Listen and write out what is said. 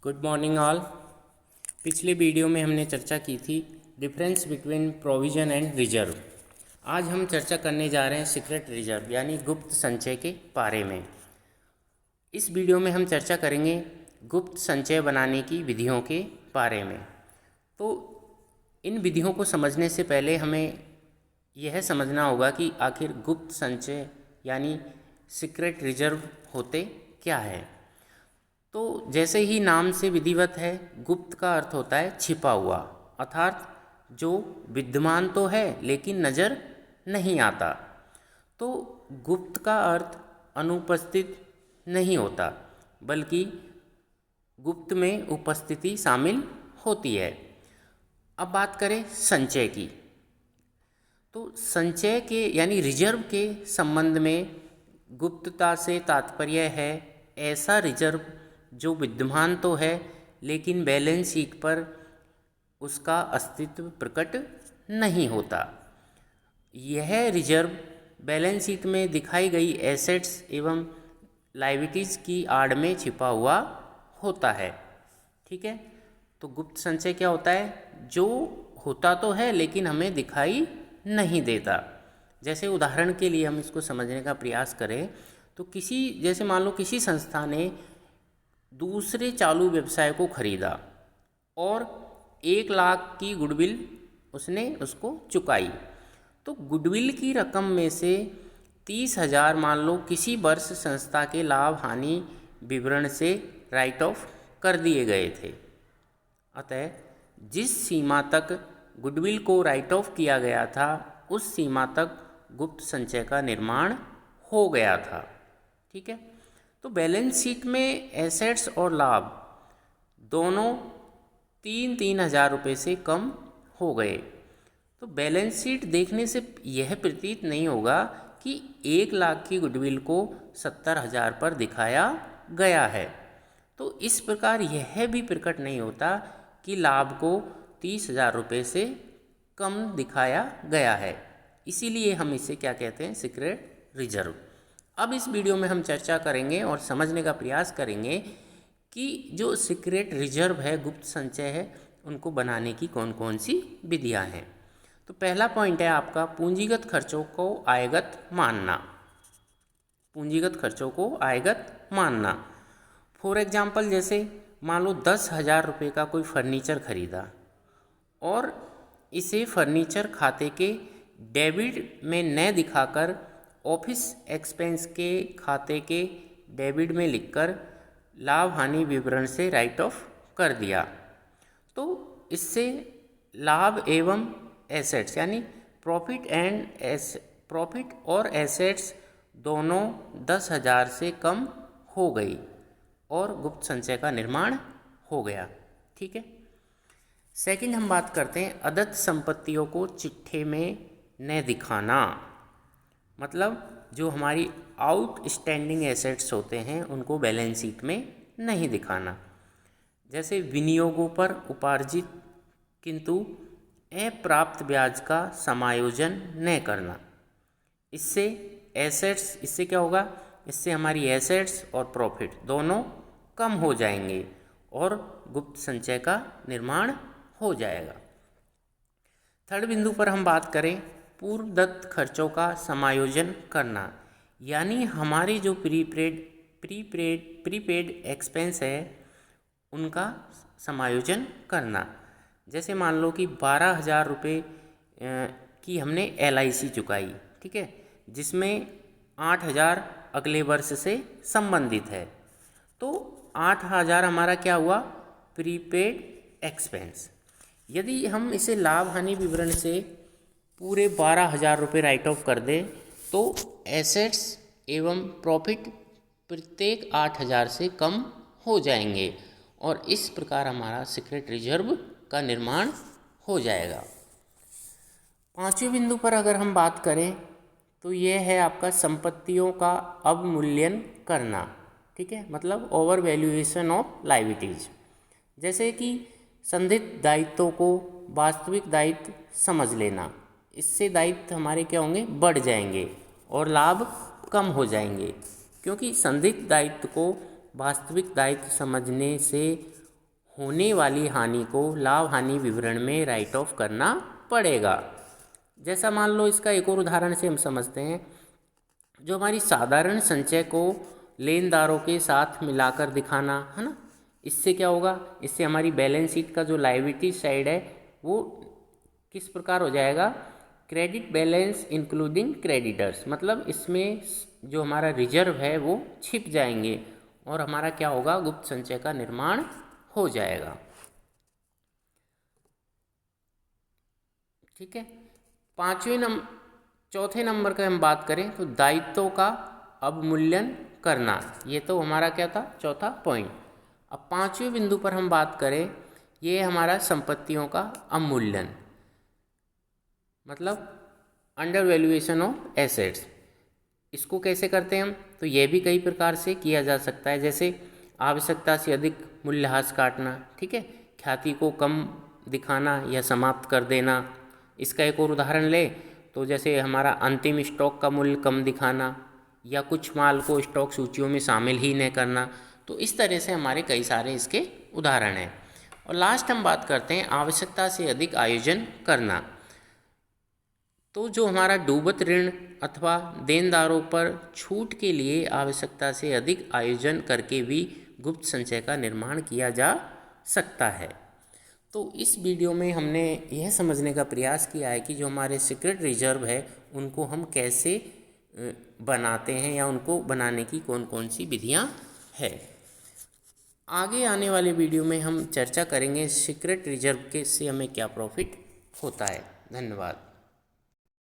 Good morning all. पिछले video में हमने चर्चा की थी difference between provision and reserve. आज हम चर्चा करने जा रहे हैं सीक्रेट रिजर्व यानी गुप्त संचय के बारे में। इस वीडियो में हम चर्चा करेंगे गुप्त संचय बनाने की विधियों के बारे में। तो इन विधियों को समझने से पहले हमें यह समझना होगा कि आखिर गुप्त संचय यानी सीक्रेट रिजर्व होते क्या है। तो जैसे ही नाम से विधिवत है, गुप्त का अर्थ होता है छिपा हुआ, अर्थात जो विद्यमान तो है लेकिन नज़र नहीं आता। तो गुप्त का अर्थ अनुपस्थित नहीं होता, बल्कि गुप्त में उपस्थिति शामिल होती है। अब बात करें संचय की, तो संचय के यानी रिजर्व के संबंध में गुप्तता से तात्पर्य है ऐसा रिजर्व जो विद्यमान तो है लेकिन बैलेंस शीट पर उसका अस्तित्व प्रकट नहीं होता। यह रिजर्व बैलेंस शीट में दिखाई गई एसेट्स एवं लायबिलिटीज़ की आड़ में छिपा हुआ होता है। ठीक है, तो गुप्त संचय क्या होता है? जो होता तो है लेकिन हमें दिखाई नहीं देता। जैसे उदाहरण के लिए हम इसको समझने का प्रयास करें तो जैसे मान लो किसी संस्था ने दूसरे चालू व्यवसाय को खरीदा और 1,00,000 की गुडविल उसने उसको चुकाई। तो गुडविल की रकम में से 30,000 मान लो किसी वर्ष संस्था के लाभ हानि विवरण से राइट ऑफ कर दिए गए थे। अतः जिस सीमा तक गुडविल को राइट ऑफ किया गया था उस सीमा तक गुप्त संचय का निर्माण हो गया था। ठीक है, तो बैलेंस शीट में एसेट्स और लाभ दोनों 3-3 हज़ार रुपये से कम हो गए। तो बैलेंस शीट देखने से यह प्रतीत नहीं होगा कि 1,00,000 की गुडविल को 70,000 पर दिखाया गया है। तो इस प्रकार यह भी प्रकट नहीं होता कि लाभ को 30,000 रुपये से कम दिखाया गया है। इसीलिए हम इसे क्या कहते हैं? Secret reserve. अब इस वीडियो में हम चर्चा करेंगे और समझने का प्रयास करेंगे कि जो सीक्रेट रिजर्व है, गुप्त संचय है, उनको बनाने की कौन कौन सी विधियां हैं। तो पहला पॉइंट है आपका पूंजीगत खर्चों को आयगत मानना। पूंजीगत खर्चों को आयगत मानना। फॉर एग्जाम्पल, जैसे मान लो 10,000 रुपये का कोई फर्नीचर खरीदा और इसे फर्नीचर खाते के डेबिट में न दिखाकर ऑफिस एक्सपेंस के खाते के डेबिट में लिखकर लाभ हानि विवरण से राइट ऑफ कर दिया। तो इससे लाभ एवं एसेट्स यानी प्रॉफिट और एसेट्स दोनों 10,000 से कम हो गई और गुप्त संचय का निर्माण हो गया। ठीक है, सेकंड हम बात करते हैं अदत्त संपत्तियों को चिट्ठे में न दिखाना। मतलब जो हमारी आउटस्टैंडिंग एसेट्स होते हैं उनको बैलेंस शीट में नहीं दिखाना। जैसे विनियोगों पर उपार्जित किंतु अप्राप्त ब्याज का समायोजन न करना। इससे क्या होगा? इससे हमारी एसेट्स और प्रॉफिट दोनों कम हो जाएंगे और गुप्त संचय का निर्माण हो जाएगा। थर्ड बिंदु पर हम बात करें पूर्वदत्त खर्चों का समायोजन करना, यानी हमारी जो प्रीपेड एक्सपेंस है उनका समायोजन करना। जैसे मान लो कि 12,000 रुपये की हमने LIC चुकाई, ठीक है, जिसमें 8,000 अगले वर्ष से संबंधित है। तो 8,000 हमारा क्या हुआ? Prepaid expense. यदि हम इसे लाभ हानि विवरण से पूरे 12,000 रुपये राइट ऑफ कर दें तो एसेट्स एवं प्रॉफिट प्रत्येक 8,000 से कम हो जाएंगे और इस प्रकार हमारा सीक्रेट रिजर्व का निर्माण हो जाएगा। पांचवें बिंदु पर अगर हम बात करें तो यह है आपका संपत्तियों का अवमूल्यन करना। ठीक है, मतलब ओवर वैल्यूएशन ऑफ लायबिलिटीज। जैसे कि संदिग्ध दायित्वों को वास्तविक दायित्व समझ लेना। इससे दायित्व हमारे क्या होंगे? बढ़ जाएंगे और लाभ कम हो जाएंगे, क्योंकि संदिग्ध दायित्व को वास्तविक दायित्व समझने से होने वाली हानि को लाभ हानि विवरण में राइट ऑफ करना पड़ेगा। जैसा मान लो, इसका एक और उदाहरण से हम समझते हैं। जो हमारी साधारण संचय को लेनदारों के साथ मिलाकर दिखाना है ना, इससे क्या होगा, इससे हमारी बैलेंस शीट का जो लायबिलिटी साइड है वो किस प्रकार हो जाएगा, क्रेडिट बैलेंस इंक्लूडिंग क्रेडिटर्स। मतलब इसमें जो हमारा रिजर्व है वो छिप जाएंगे और हमारा क्या होगा, गुप्त संचय का निर्माण हो जाएगा। ठीक है। चौथे नंबर का हम बात करें तो दायित्वों का अवमूल्यन करना। ये तो हमारा क्या था, चौथा पॉइंट। अब पांचवें बिंदु पर हम बात करें, ये हमारा संपत्तियों का अवमूल्यन, मतलब अंडर वैल्यूएशन ऑफ एसेट्स। इसको कैसे करते हैं हम, तो ये भी कई प्रकार से किया जा सकता है। जैसे आवश्यकता से अधिक मूल्यह्रास काटना, ठीक है, ख्याति को कम दिखाना या समाप्त कर देना। इसका एक और उदाहरण ले तो जैसे हमारा अंतिम स्टॉक का मूल्य कम दिखाना या कुछ माल को स्टॉक सूचियों में शामिल ही न करना। तो इस तरह से हमारे कई सारे इसके उदाहरण हैं। और लास्ट हम बात करते हैं आवश्यकता से अधिक आयोजन करना। तो जो हमारा डूबत ऋण अथवा देनदारों पर छूट के लिए आवश्यकता से अधिक आयोजन करके भी गुप्त संचय का निर्माण किया जा सकता है। तो इस वीडियो में हमने यह समझने का प्रयास किया है कि जो हमारे सीक्रेट रिजर्व है उनको हम कैसे बनाते हैं या उनको बनाने की कौन कौन सी विधियां है। आगे आने वाले वीडियो में हम चर्चा करेंगे सीक्रेट रिजर्व के से हमें क्या प्रॉफिट होता है। धन्यवाद।